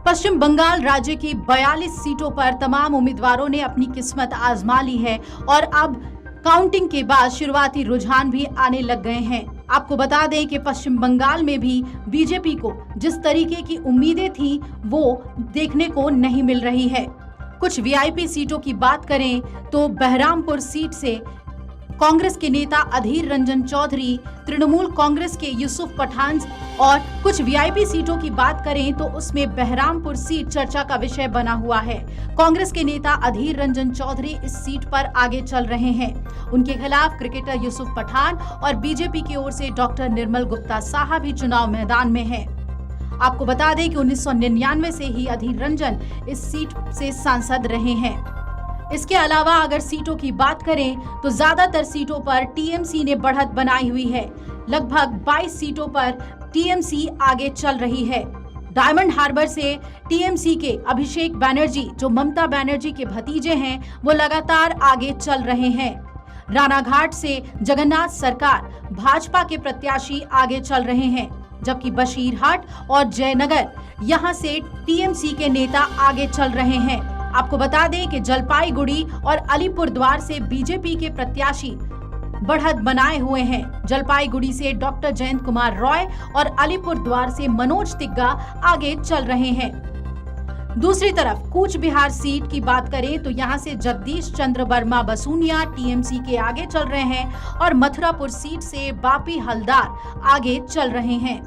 पश्चिम बंगाल राज्य की 42 सीटों पर तमाम उम्मीदवारों ने अपनी किस्मत आजमा ली है और अब काउंटिंग के बाद शुरुआती रुझान भी आने लग गए हैं। आपको बता दें कि पश्चिम बंगाल में भी बीजेपी को जिस तरीके की उम्मीदें थी वो देखने को नहीं मिल रही है। कुछ वीआईपी सीटों की बात करें तो बहरामपुर सीट से कांग्रेस के नेता अधीर रंजन चौधरी, तृणमूल कांग्रेस के यूसुफ पठान और कुछ वीआईपी सीटों की बात करें तो उसमें बहरामपुर सीट चर्चा का विषय बना हुआ है। कांग्रेस के नेता अधीर रंजन चौधरी इस सीट पर आगे चल रहे हैं। उनके खिलाफ क्रिकेटर यूसुफ पठान और बीजेपी की ओर से डॉक्टर निर्मल गुप्ता साहा भी चुनाव मैदान में है। आपको बता दें कि 1999 से ही अधीर रंजन इस सीट से सांसद रहे हैं। इसके अलावा अगर सीटों की बात करें तो ज्यादातर सीटों पर टीएमसी ने बढ़त बनाई हुई है। लगभग 22 सीटों पर टीएमसी आगे चल रही है। डायमंड हार्बर से टीएमसी के अभिषेक बनर्जी, जो ममता बनर्जी के भतीजे हैं, वो लगातार आगे चल रहे हैं। रानाघाट से जगन्नाथ सरकार, भाजपा के प्रत्याशी आगे चल रहे हैं, जबकि बशीरहाट और जयनगर यहां से टीएमसी के नेता आगे चल रहे हैं। आपको बता दें कि जलपाईगुड़ी और अलीपुरद्वार से बीजेपी के प्रत्याशी बढ़त बनाए हुए हैं। जलपाईगुड़ी से डॉक्टर जयंत कुमार रॉय और अलीपुरद्वार से मनोज तिग्गा आगे चल रहे हैं। दूसरी तरफ कूच बिहार सीट की बात करें तो यहां से जगदीश चंद्र वर्मा बसूनिया टीएमसी के आगे चल रहे हैं और मथुरापुर सीट से बापी हलदार आगे चल रहे हैं।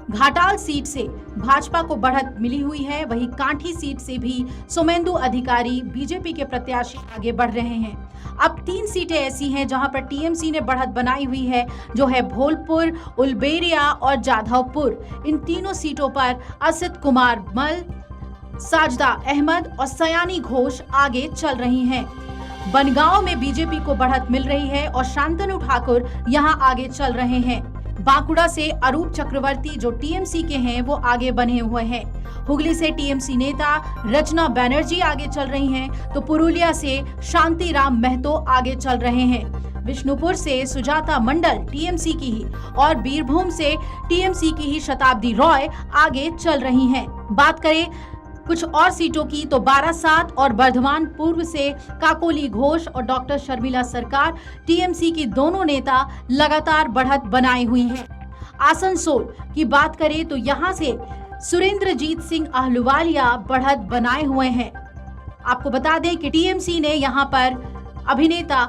घाटाल सीट से भाजपा को बढ़त मिली हुई है, वहीं कांठी सीट से भी सोमेंदु अधिकारी बीजेपी के प्रत्याशी आगे बढ़ रहे हैं। अब 3 सीटें ऐसी हैं जहां पर टीएमसी ने बढ़त बनाई हुई है, जो है भोलपुर, उलबेरिया और जाधवपुर। इन तीनों सीटों पर असित कुमार मल, साजदा अहमद और सयानी घोष आगे चल रही हैं। बनगांव में बीजेपी को बढ़त मिल रही है और शांतनु ठाकुर यहां आगे चल रहे हैं। बांकुड़ा से अरूप चक्रवर्ती, जो टीएमसी के हैं, वो आगे बने हुए हैं। हुगली से टीएमसी नेता रचना बनर्जी आगे चल रही हैं, तो पुरुलिया से शांतिराम महतो आगे चल रहे हैं। विष्णुपुर से सुजाता मंडल टीएमसी की ही और बीरभूम से टीएमसी की ही शताब्दी रॉय आगे चल रही हैं। बात करें कुछ और सीटों की तो बारासात और बर्धमान पूर्व से काकोली घोष और डॉक्टर शर्मिला सरकार टीएमसी की दोनों नेता लगातार बढ़त बनाए हुई हैं। आसनसोल की बात करें तो यहां से सुरेंद्रजीत सिंह अहलुवालिया बढ़त बनाए हुए हैं। आपको बता दें कि टीएमसी ने यहां पर अभिनेता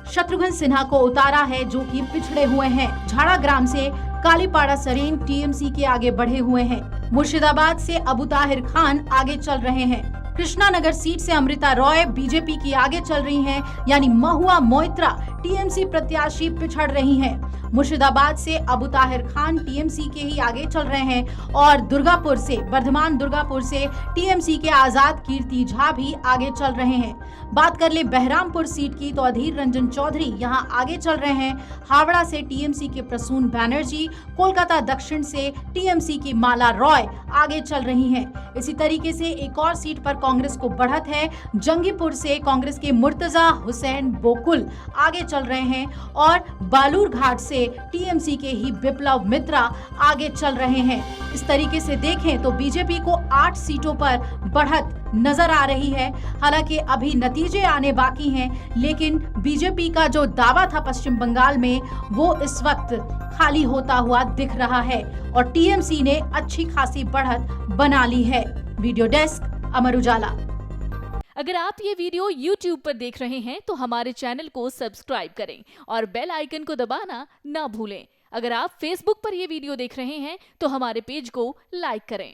शत्रुघ्न सिन्हा को उतारा है, जो कि पिछड़े हुए हैं। झाड़ाग्राम से कालीपाड़ा सरेन टीएमसी के आगे बढ़े हुए हैं। मुर्शिदाबाद से अबू ताहिर खान आगे चल रहे हैं। कृष्णानगर सीट से अमृता रॉय बीजेपी की आगे चल रही हैं, यानी महुआ मोइत्रा टीएमसी प्रत्याशी पिछड़ रही हैं। मुर्शिदाबाद से अबू ताहिर खान टीएमसी के ही आगे चल रहे हैं और दुर्गापुर से बर्धमान दुर्गापुर से टीएमसी के आजाद कीर्ति झा भी आगे चल रहे हैं। बात कर ले बहरामपुर सीट की तो अधीर रंजन चौधरी यहां आगे चल रहे हैं। हावड़ा से टीएमसी के प्रसून बैनर्जी, कोलकाता दक्षिण से टीएमसी की माला रॉय आगे चल रही हैं। इसी तरीके से एक और सीट पर कांग्रेस को बढ़त है। जंगीपुर से कांग्रेस के मुर्तजा हुसैन बोकुल आगे चल रहे हैं और बालूरघाट से टीएमसी के ही विप्लव मित्रा आगे चल रहे हैं। इस तरीके से देखें तो बीजेपी को 8 सीटों पर बढ़त नजर आ रही है। हालांकि अभी नतीजे आने बाकी हैं, लेकिन बीजेपी का जो दावा था पश्चिम बंगाल में वो इस वक्त खाली होता हुआ दिख रहा है और टीएमसी ने अच्छी खासी बढ़त बना ली है। Video desk, Amar Ujala. अगर आप ये वीडियो YouTube पर देख रहे हैं तो हमारे चैनल को सब्सक्राइब करें और बेल आइकन को दबाना ना भूलें। अगर आप Facebook पर ये वीडियो देख रहे हैं तो हमारे पेज को लाइक करें।